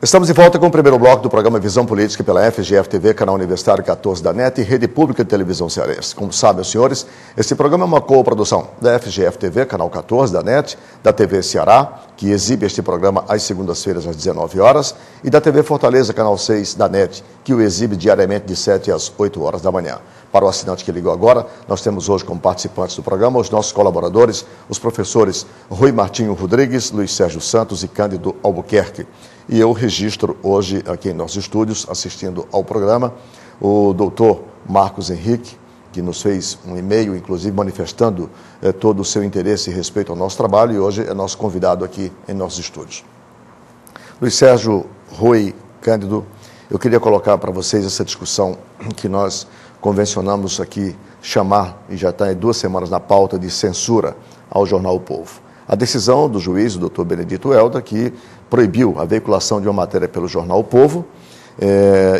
Estamos de volta com o primeiro bloco do programa Visão Política pela FGF-TV, canal universitário 14 da NET e Rede Pública de Televisão Cearense. Como sabem os senhores, este programa é uma coprodução da FGF-TV, canal 14 da NET, da TV Ceará, que exibe este programa às segundas-feiras às 19 horas, e da TV Fortaleza, canal 6 da NET, que o exibe diariamente de 7 às 8 horas da manhã. Para o assinante que ligou agora, nós temos hoje como participantes do programa os nossos colaboradores, os professores Rui Martinho Rodrigues, Luiz Sérgio Santos e Cândido Albuquerque. E eu registro hoje aqui em nossos estúdios, assistindo ao programa, o doutor Marcos Henrique, que nos fez um e-mail, inclusive, manifestando todo o seu interesse e respeito ao nosso trabalho, e hoje é nosso convidado aqui em nossos estúdios. Luiz Sérgio, Rui, Cândido, eu queria colocar para vocês essa discussão que nós convencionamos aqui chamar, e já está em 2 semanas na pauta, de censura ao jornal O Povo. A decisão do juiz, o doutor Benedito Helder, que proibiu a veiculação de uma matéria pelo jornal O Povo.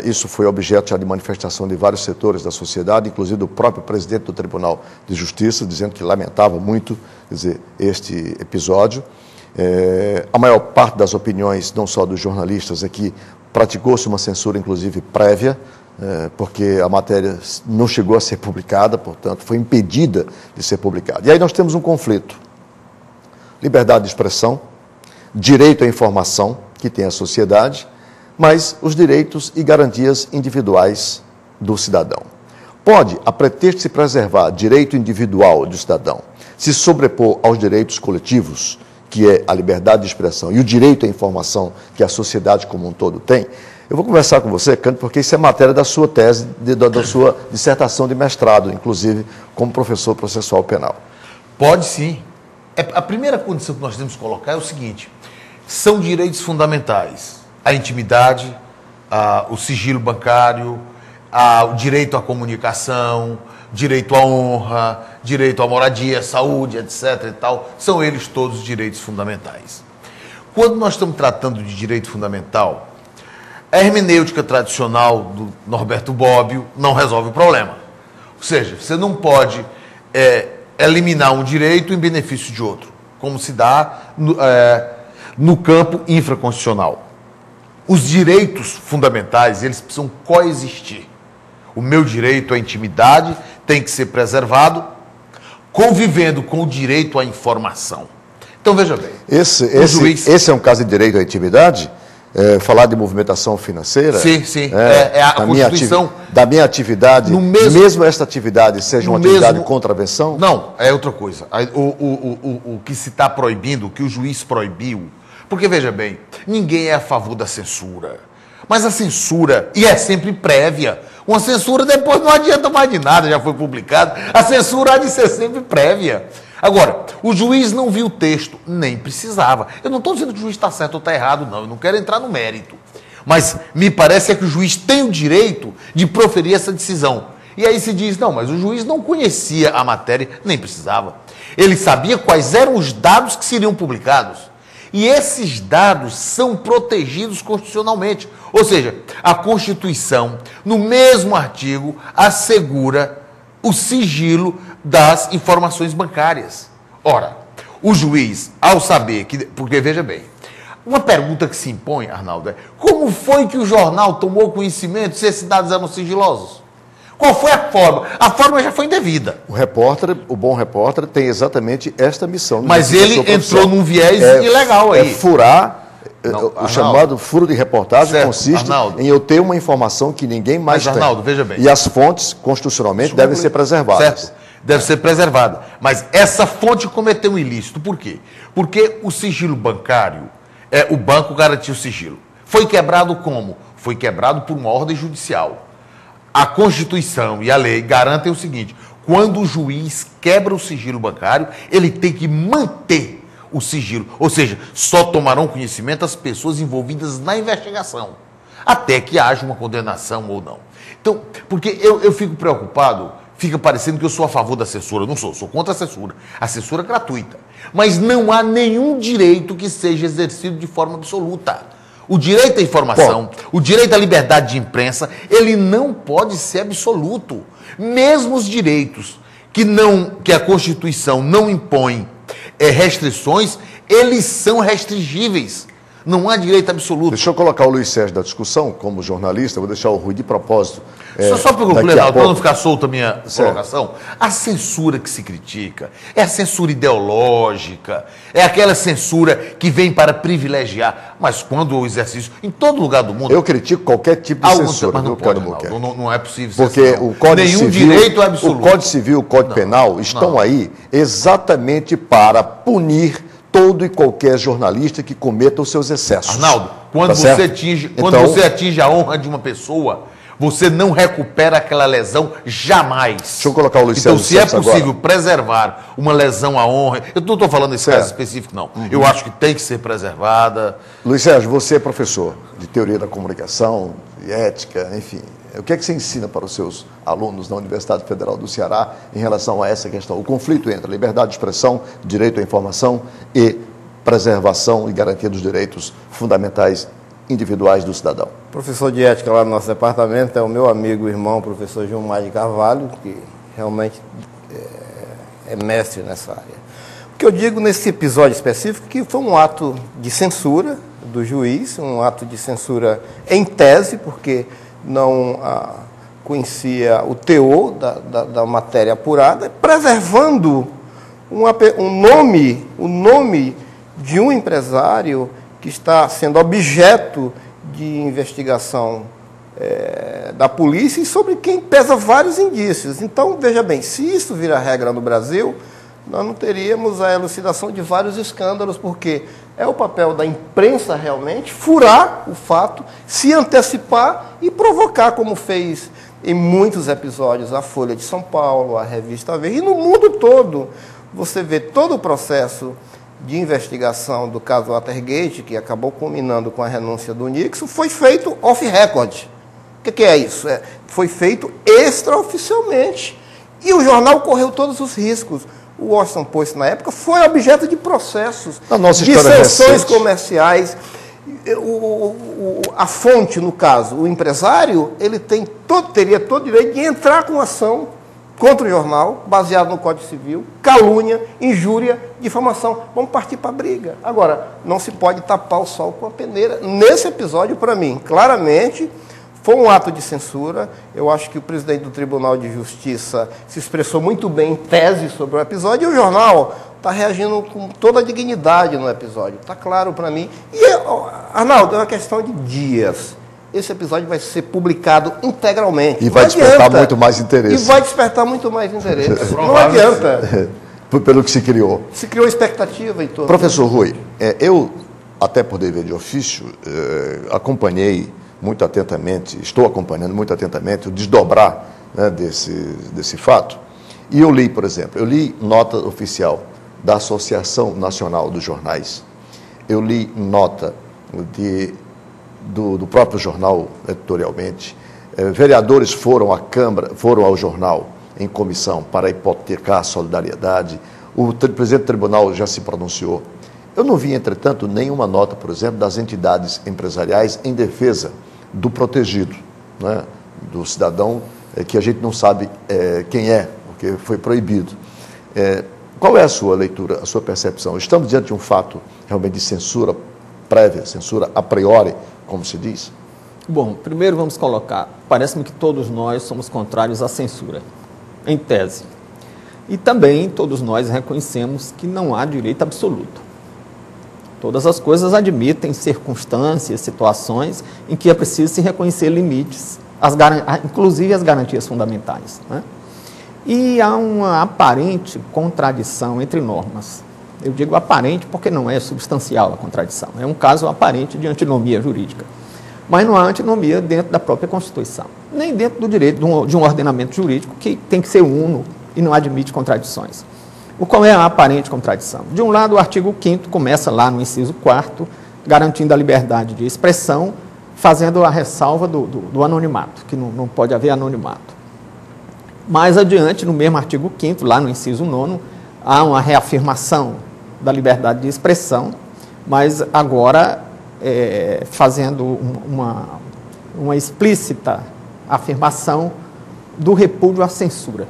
Isso foi objeto já de manifestação de vários setores da sociedade, inclusive do próprio presidente do Tribunal de Justiça, dizendo que lamentava muito, quer dizer, este episódio. A maior parte das opiniões, não só dos jornalistas, é que praticou-se uma censura, inclusive, prévia, porque a matéria não chegou a ser publicada, portanto, foi impedida de ser publicada. E aí nós temos um conflito. Liberdade de expressão, direito à informação, que tem a sociedade, mas os direitos e garantias individuais do cidadão. Pode, a pretexto de se preservar direito individual do cidadão, se sobrepor aos direitos coletivos, que é a liberdade de expressão, e o direito à informação que a sociedade como um todo tem. Eu vou conversar com você, Cândido, porque isso é matéria da sua tese, da sua dissertação de mestrado, inclusive como professor processual penal. Pode sim. A primeira condição que nós temos que colocar é o seguinte: são direitos fundamentais. A intimidade, o sigilo bancário, o direito à comunicação, direito à honra, direito à moradia, saúde, etc. e tal, são eles todos direitos fundamentais. Quando nós estamos tratando de direito fundamental, a hermenêutica tradicional do Norberto Bobbio não resolve o problema. Ou seja, você não pode eliminar um direito em benefício de outro, como se dá no campo infraconstitucional. Os direitos fundamentais, eles precisam coexistir. O meu direito à intimidade tem que ser preservado, convivendo com o direito à informação. Então, veja bem. Esse é um caso de direito à intimidade? Falar de movimentação financeira? Sim, sim. A Constituição... Da minha atividade, mesmo esta atividade seja uma atividade de contravenção? Não, é outra coisa. O que se está proibindo, o que o juiz proibiu... Porque, veja bem, ninguém é a favor da censura. Mas a censura, e é sempre prévia. Uma censura depois não adianta mais de nada, já foi publicado. A censura há de ser sempre prévia. Agora, o juiz não viu o texto, nem precisava. Eu não estou dizendo que o juiz está certo ou está errado, não. Eu não quero entrar no mérito. Mas me parece que o juiz tem o direito de proferir essa decisão. E aí se diz, não, mas o juiz não conhecia a matéria, nem precisava. Ele sabia quais eram os dados que seriam publicados. E esses dados são protegidos constitucionalmente. Ou seja, a Constituição, no mesmo artigo, assegura o sigilo das informações bancárias. Ora, o juiz, ao saber que... Porque, veja bem, uma pergunta que se impõe, Arnaldo, é como foi que o jornal tomou conhecimento se esses dados eram sigilosos? Qual foi a forma? A forma já foi indevida. O bom repórter tem exatamente esta missão. Mas ele entrou num viés ilegal aí. Furar... O chamado furo de reportagem, certo, consiste em eu ter uma informação que ninguém mais tem. Arnaldo, veja bem. E as fontes, constitucionalmente, devem ser preservadas. Certo, deve ser preservada. Mas essa fonte cometeu um ilícito. Por quê? Porque o sigilo bancário, o banco garantiu o sigilo. Foi quebrado como? Foi quebrado por uma ordem judicial. A Constituição e a lei garantem o seguinte: quando o juiz quebra o sigilo bancário, ele tem que manter o sigilo, ou seja, só tomarão conhecimento as pessoas envolvidas na investigação, até que haja uma condenação ou não. Então, porque eu fico preocupado, fica parecendo que eu sou a favor da censura. Eu não sou, sou contra a censura. A censura é gratuita. Mas não há nenhum direito que seja exercido de forma absoluta. O direito à informação, o direito à liberdade de imprensa, ele não pode ser absoluto. Mesmo os direitos que a Constituição não impõe restrições, eles são restringíveis. Não há direito absoluto. Deixa eu colocar o Luiz Sérgio da discussão, como jornalista, vou deixar o Rui de propósito. Só para concluir, para não ficar solta a minha colocação, a censura que se critica é a censura ideológica, é aquela censura que vem para privilegiar, mas quando o exercício, em todo lugar do mundo... Eu critico qualquer tipo de censura, mas não viu, pode, não é possível ser porque assim, o Código nenhum Civil, direito absoluto. O Código Civil e o Código Penal estão aí exatamente para punir todo e qualquer jornalista que cometa os seus excessos. Arnaldo, quando você atinge a honra de uma pessoa, você não recupera aquela lesão jamais. Deixa eu colocar o Luiz Sérgio. Então, se é possível preservar uma lesão à honra, eu não estou falando desse caso específico, não. Eu acho que tem que ser preservada. Luiz Sérgio, você é professor de teoria da comunicação, de ética, enfim. O que é que você ensina para os seus alunos da Universidade Federal do Ceará em relação a essa questão? O conflito entre liberdade de expressão, direito à informação e preservação e garantia dos direitos fundamentais individuais do cidadão. O professor de ética lá no nosso departamento é o meu amigo e irmão, o professor Gilmar de Carvalho, que realmente é mestre nessa área. O que eu digo nesse episódio específico é que foi um ato de censura do juiz, um ato de censura em tese, porque não conhecia o teor da matéria apurada, preservando o nome de um empresário que está sendo objeto de investigação da polícia e sobre quem pesa vários indícios. Então, veja bem, se isso virar regra no Brasil, nós não teríamos a elucidação de vários escândalos, porque é o papel da imprensa realmente furar o fato, se antecipar e provocar, como fez em muitos episódios a Folha de São Paulo, a Revista Veja, e no mundo todo. Você vê todo o processo de investigação do caso Watergate, que acabou culminando com a renúncia do Nixon, foi feito off-record. O que é isso? Foi feito extraoficialmente. E o jornal correu todos os riscos. O Washington Post, na época, foi objeto de processos, de sanções comerciais. A fonte, no caso, o empresário, ele teria todo o direito de entrar com ação contra o jornal, baseado no Código Civil, calúnia, injúria, difamação. Vamos partir para a briga. Agora, não se pode tapar o sol com a peneira. Nesse episódio, para mim, claramente, foi um ato de censura. Eu acho que o presidente do Tribunal de Justiça se expressou muito bem em tese sobre o episódio, e o jornal está reagindo com toda a dignidade no episódio. Está claro para mim. E, Arnaldo, é uma questão de dias. Esse episódio vai ser publicado integralmente. E vai despertar muito mais interesse. E vai despertar muito mais interesse. Não adianta. Pelo que se criou. Se criou expectativa em torno. Professor Rui, eu, até por dever de ofício, acompanhei muito atentamente, estou acompanhando muito atentamente o desdobrar, né, desse fato. E eu li, por exemplo, nota oficial da Associação Nacional dos Jornais. Eu li nota do próprio jornal, editorialmente. Vereadores foram à Câmara, foram ao jornal em comissão para hipotecar a solidariedade. O presidente do tribunal já se pronunciou. Eu não vi, entretanto, nenhuma nota, por exemplo, das entidades empresariais em defesa do protegido, né, do cidadão que a gente não sabe quem é, porque foi proibido. Qual é a sua leitura, a sua percepção? Estamos diante de um fato realmente de censura prévia, censura a priori, como se diz? Bom, primeiro vamos colocar, parece-me que todos nós somos contrários à censura, em tese. E também todos nós reconhecemos que não há direito absoluto. Todas as coisas admitem circunstâncias, situações em que é preciso se reconhecer limites, inclusive as garantias fundamentais, né? E há uma aparente contradição entre normas. Eu digo aparente porque não é substancial a contradição. É um caso aparente de antinomia jurídica. Mas não há antinomia dentro da própria Constituição, nem dentro do direito de um ordenamento jurídico que tem que ser uno e não admite contradições. Qual é a aparente contradição? De um lado, o artigo 5º começa lá no inciso 4º, garantindo a liberdade de expressão, fazendo a ressalva do anonimato, que não pode haver anonimato. Mais adiante, no mesmo artigo 5º, lá no inciso 9º, há uma reafirmação da liberdade de expressão, mas agora fazendo uma explícita afirmação do repúdio à censura.